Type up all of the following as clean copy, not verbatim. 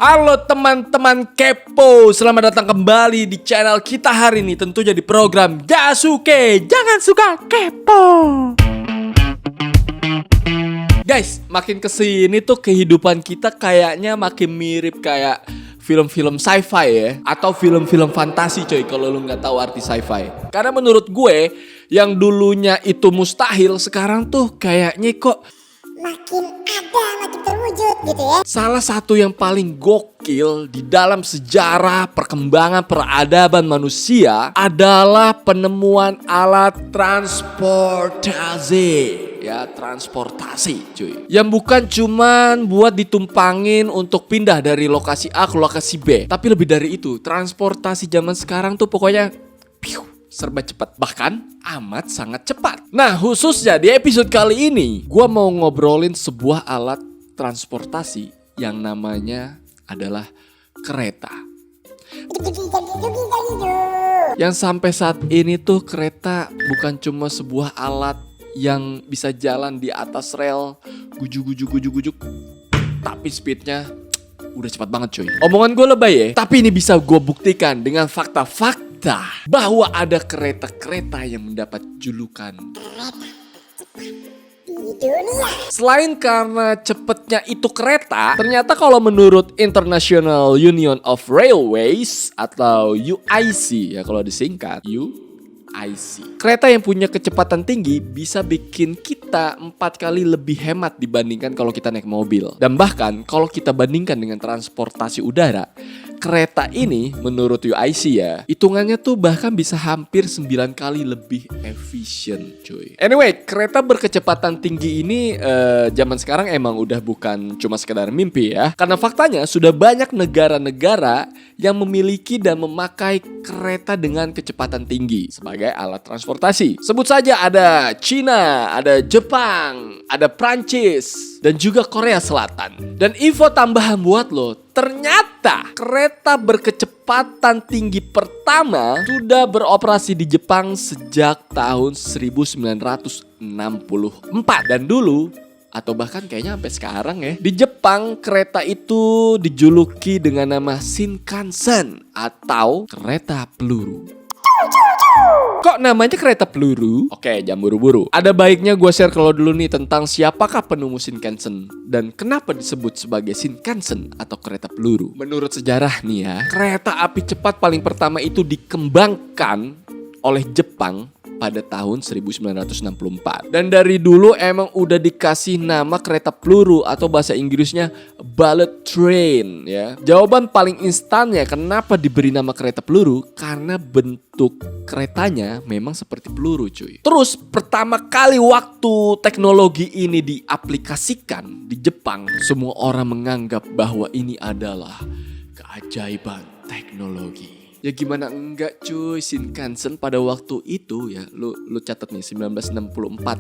Halo teman-teman kepo, selamat datang kembali di channel kita hari ini, tentunya di program Jasuke Jangan Suka Kepo. Guys, makin kesini tuh kehidupan kita kayaknya makin mirip kayak film-film sci-fi ya, atau film-film fantasi coy, kalau lu nggak tahu arti sci-fi. Karena menurut gue, yang dulunya itu mustahil, sekarang tuh kayaknya kok makin terwujud gitu ya. salah satu yang paling gokil di dalam sejarah perkembangan peradaban manusia adalah penemuan alat transportasi. Ya, transportasi cuy. Yang bukan cuman buat ditumpangin untuk pindah dari lokasi A ke lokasi B. Tapi lebih dari itu, transportasi zaman sekarang tuh pokoknya serba cepat, bahkan amat sangat cepat. Nah, khususnya di episode kali ini, gua mau ngobrolin sebuah alat transportasi yang namanya adalah kereta. Yang sampai saat ini tuh kereta bukan cuma sebuah alat yang bisa jalan di atas rel, gujuk, tapi speednya udah cepat banget cuy. Omongan gue lebay ya, tapi ini bisa gue buktikan dengan fakta-fakta bahwa ada kereta-kereta yang mendapat julukan selain karena cepetnya itu kereta, ternyata kalau menurut International Union of Railways atau UIC ya kalau disingkat UIC, kereta yang punya kecepatan tinggi bisa bikin kita 4 kali lebih hemat dibandingkan kalau kita naik mobil. Dan bahkan kalau kita bandingkan dengan transportasi udara, kereta ini menurut UIC ya, hitungannya tuh bahkan bisa hampir 9 kali lebih efisien cuy. Anyway, kereta berkecepatan tinggi ini zaman sekarang emang udah bukan cuma sekedar mimpi ya. Karena faktanya sudah banyak negara-negara yang memiliki dan memakai kereta dengan kecepatan tinggi sebagai alat transportasi. Sebut saja ada Cina, ada Jepang, ada Prancis, dan juga Korea Selatan. Dan info tambahan buat lo, ternyata kereta berkecepatan tinggi pertama sudah beroperasi di Jepang sejak tahun 1964. Dan dulu, atau bahkan kayaknya sampai sekarang ya, di Jepang kereta itu dijuluki dengan nama Shinkansen atau kereta peluru. Kok namanya kereta peluru? Oke, jangan buru-buru. Ada baiknya gue share kalau dulu nih tentang siapakah penemu Shinkansen dan kenapa disebut sebagai Shinkansen atau kereta peluru. Menurut sejarah nih ya, kereta api cepat paling pertama itu dikembangkan oleh Jepang pada tahun 1964. Dan dari dulu emang udah dikasih nama kereta peluru atau bahasa Inggrisnya bullet train ya. Jawaban paling instan ya kenapa diberi nama kereta peluru, karena bentuk keretanya memang seperti peluru cuy. Terus pertama kali waktu teknologi ini diaplikasikan di Jepang, semua orang menganggap bahwa ini adalah keajaiban teknologi. Ya gimana enggak cuy, Shinkansen pada waktu itu ya, lu catat nih 1964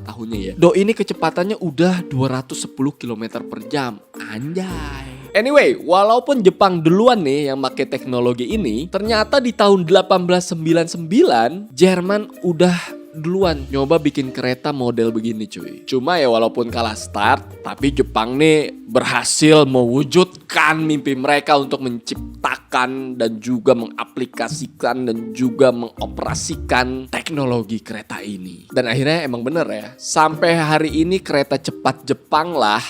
tahunnya ya. Ini kecepatannya udah 210 km per jam. Anjay. Anyway, walaupun Jepang duluan nih yang pakai teknologi ini, ternyata di tahun 1899 Jerman udah duluan nyoba bikin kereta model begini cuy. Cuma ya walaupun kalah start, tapi Jepang nih berhasil mewujudkan mimpi mereka untuk menciptakan dan juga mengaplikasikan dan juga mengoperasikan teknologi kereta ini. Dan akhirnya emang bener ya, sampai hari ini kereta cepat Jepang lah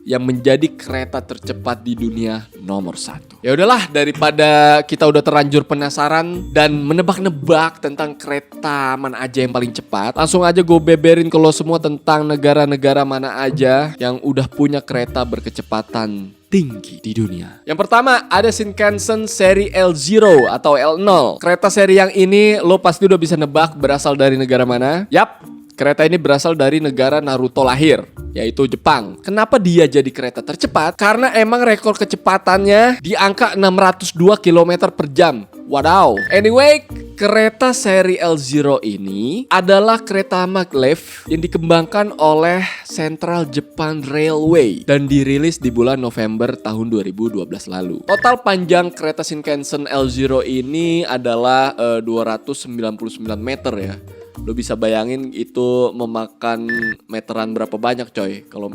yang menjadi kereta tercepat di dunia nomor 1. Ya udahlah, daripada kita udah terlanjur penasaran dan menebak-nebak tentang kereta mana aja yang paling cepat, langsung aja gue beberin ke lo semua tentang negara-negara mana aja yang udah punya kereta berkecepatan tinggi di dunia. Yang pertama ada Shinkansen seri L0 atau L0. Kereta seri yang ini lo pasti udah bisa nebak berasal dari negara mana? Yap, kereta ini berasal dari negara Naruto lahir, yaitu Jepang. Kenapa dia jadi kereta tercepat? Karena emang rekor kecepatannya di angka 602 km per jam. Wadaw. Anyway, kereta seri L0 ini adalah kereta maglev yang dikembangkan oleh Central Japan Railway dan dirilis di bulan November tahun 2012 lalu. Total panjang kereta Shinkansen L0 ini adalah 299 meter ya. Lo bisa bayangin itu memakan meteran berapa banyak coy kalau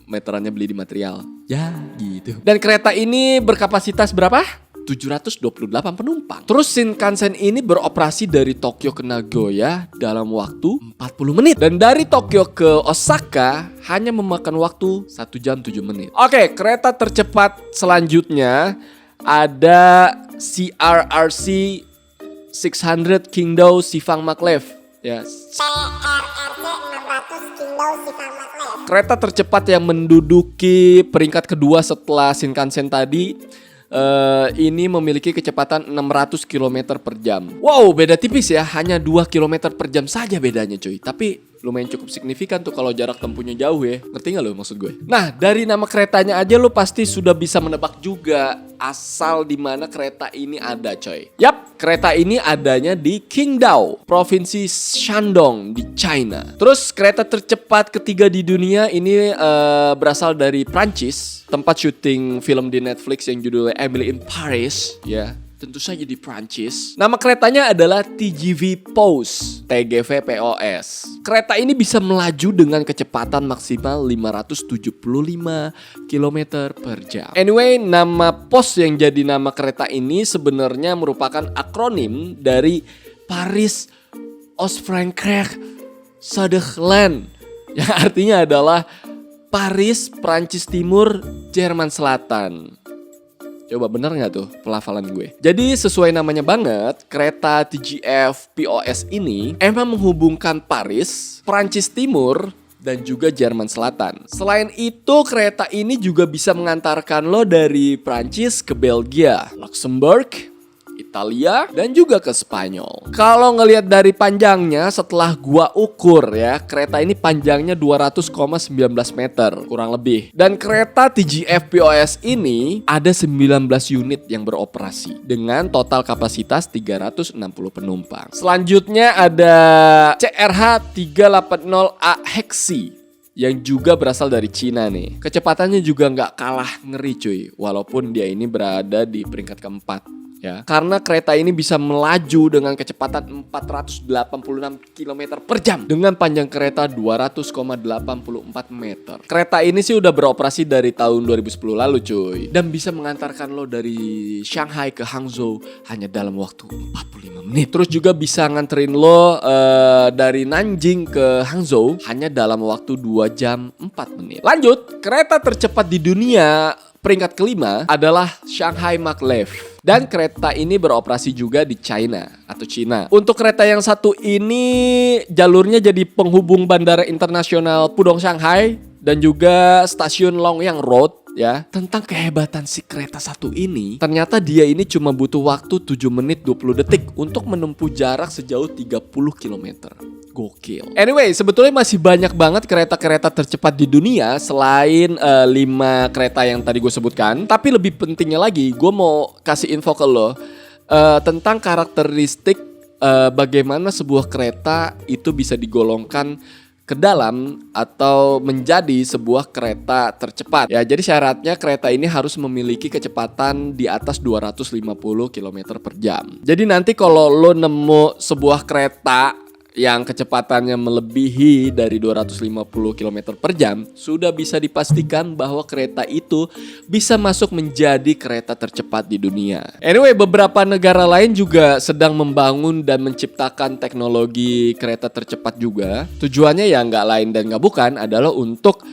meterannya beli di material. Ya gitu. Dan kereta ini berkapasitas berapa? 728 penumpang. Terus Shinkansen ini beroperasi dari Tokyo ke Nagoya dalam waktu 40 menit. Dan dari Tokyo ke Osaka hanya memakan waktu 1 jam 7 menit. Oke, kereta tercepat selanjutnya ada CRRC 600 Qingdao Shifang Maglev. Ya, PRRC 600 Qingdao Shifang Maglev. kereta tercepat yang menduduki peringkat kedua setelah Shinkansen tadi. Ini memiliki kecepatan 600 km per jam. Wow, beda tipis ya, hanya 2 km per jam saja bedanya cuy. Tapi lumayan cukup signifikan tuh kalau jarak tempuhnya jauh ya. Ngerti gak lo maksud gue? Nah, dari nama keretanya aja lo pasti sudah bisa menebak juga asal di mana kereta ini ada coy. Yap, kereta ini adanya di Qingdao, Provinsi Shandong di China. Terus kereta tercepat ketiga di dunia ini berasal dari Prancis. Tempat syuting film di Netflix yang judulnya Emily in Paris, ya, tentu saja di Prancis. Nama keretanya adalah TGV POS, TGV POS. Kereta ini bisa melaju dengan kecepatan maksimal 575 km per jam. Anyway, nama POS yang jadi nama kereta ini sebenarnya merupakan akronim dari Paris Ostfrankrijk Suderland, yang artinya adalah Paris, Prancis Timur, Jerman Selatan. Coba bener gak tuh pelafalan gue? Jadi sesuai namanya banget, kereta TGV POS ini emang menghubungkan Paris, Prancis Timur, dan juga Jerman Selatan. Selain itu, kereta ini juga bisa mengantarkan lo dari Prancis ke Belgia, Luxembourg, Italia, dan juga ke Spanyol. Kalau ngelihat dari panjangnya, setelah gua ukur ya, kereta ini panjangnya 200,19 meter kurang lebih. Dan kereta TGV POS ini ada 19 unit yang beroperasi dengan total kapasitas 360 penumpang. Selanjutnya ada CRH 380A Hexi yang juga berasal dari Cina nih. Kecepatannya juga nggak kalah ngeri cuy, walaupun dia ini berada di peringkat keempat. Ya, karena kereta ini bisa melaju dengan kecepatan 486 km per jam dengan panjang kereta 200,84 meter. Kereta ini sih udah beroperasi dari tahun 2010 lalu cuy, dan bisa mengantarkan lo dari Shanghai ke Hangzhou hanya dalam waktu 45 menit. Terus juga bisa nganterin lo dari Nanjing ke Hangzhou hanya dalam waktu 2 jam 4 menit. Lanjut, kereta tercepat di dunia peringkat kelima adalah Shanghai Maglev. Dan kereta ini beroperasi juga di China atau Cina. Untuk kereta yang satu ini jalurnya jadi penghubung Bandara Internasional Pudong Shanghai dan juga stasiun Longyang Road ya. Tentang kehebatan si kereta satu ini, ternyata dia ini cuma butuh waktu 7 menit 20 detik untuk menempuh jarak sejauh 30 km. Gokil. Anyway, sebetulnya masih banyak banget kereta-kereta tercepat di dunia selain 5 kereta yang tadi gue sebutkan. Tapi lebih pentingnya lagi, gue mau kasih info ke lo tentang karakteristik bagaimana sebuah kereta itu bisa digolongkan ke dalam atau menjadi sebuah kereta tercepat. Ya, jadi syaratnya kereta ini harus memiliki kecepatan di atas 250 km per jam. Jadi nanti kalau lo nemu sebuah kereta yang kecepatannya melebihi dari 250 km per jam, sudah bisa dipastikan bahwa kereta itu bisa masuk menjadi kereta tercepat di dunia. Anyway, beberapa negara lain juga sedang membangun dan menciptakan teknologi kereta tercepat juga. Tujuannya ya nggak lain dan nggak bukan adalah untuk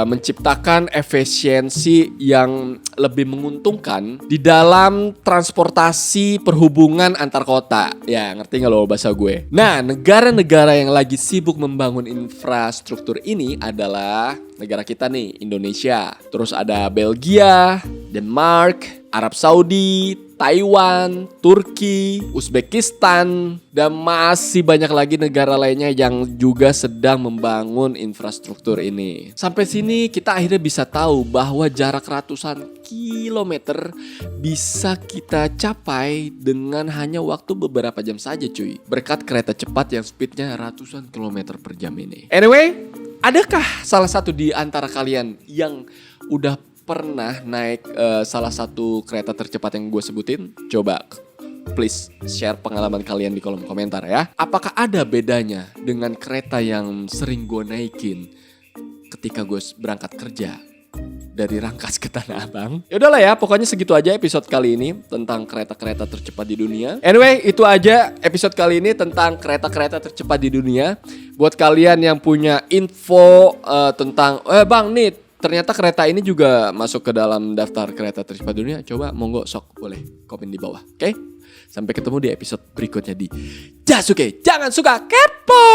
menciptakan efisiensi yang lebih menguntungkan di dalam transportasi perhubungan antar kota. Ya, ngerti nggak lo bahasa gue? Nah, negara-negara yang lagi sibuk membangun infrastruktur ini adalah negara kita nih, Indonesia. Terus ada Belgia, Denmark, Arab Saudi, Taiwan, Turki, Uzbekistan, dan masih banyak lagi negara lainnya yang juga sedang membangun infrastruktur ini. Sampai sini kita akhirnya bisa tahu bahwa jarak ratusan kilometer bisa kita capai dengan hanya waktu beberapa jam saja cuy, berkat kereta cepat yang speednya ratusan kilometer per jam ini. Anyway, adakah salah satu di antara kalian yang udah pernah naik salah satu kereta tercepat yang gue sebutin? Coba please share pengalaman kalian di kolom komentar ya. Apakah ada bedanya dengan kereta yang sering gue naikin ketika gue berangkat kerja dari Rangkas ke Tanah Abang. Yaudahlah ya, pokoknya segitu aja episode kali ini tentang kereta-kereta tercepat di dunia. Anyway, itu aja episode kali ini tentang kereta-kereta tercepat di dunia. Buat kalian yang punya info tentang, bang nih ternyata kereta ini juga masuk ke dalam daftar kereta tercepat dunia, coba monggo sok boleh komen di bawah. Oke? Sampai ketemu di episode berikutnya di Jasuke Jangan Suka Kepo.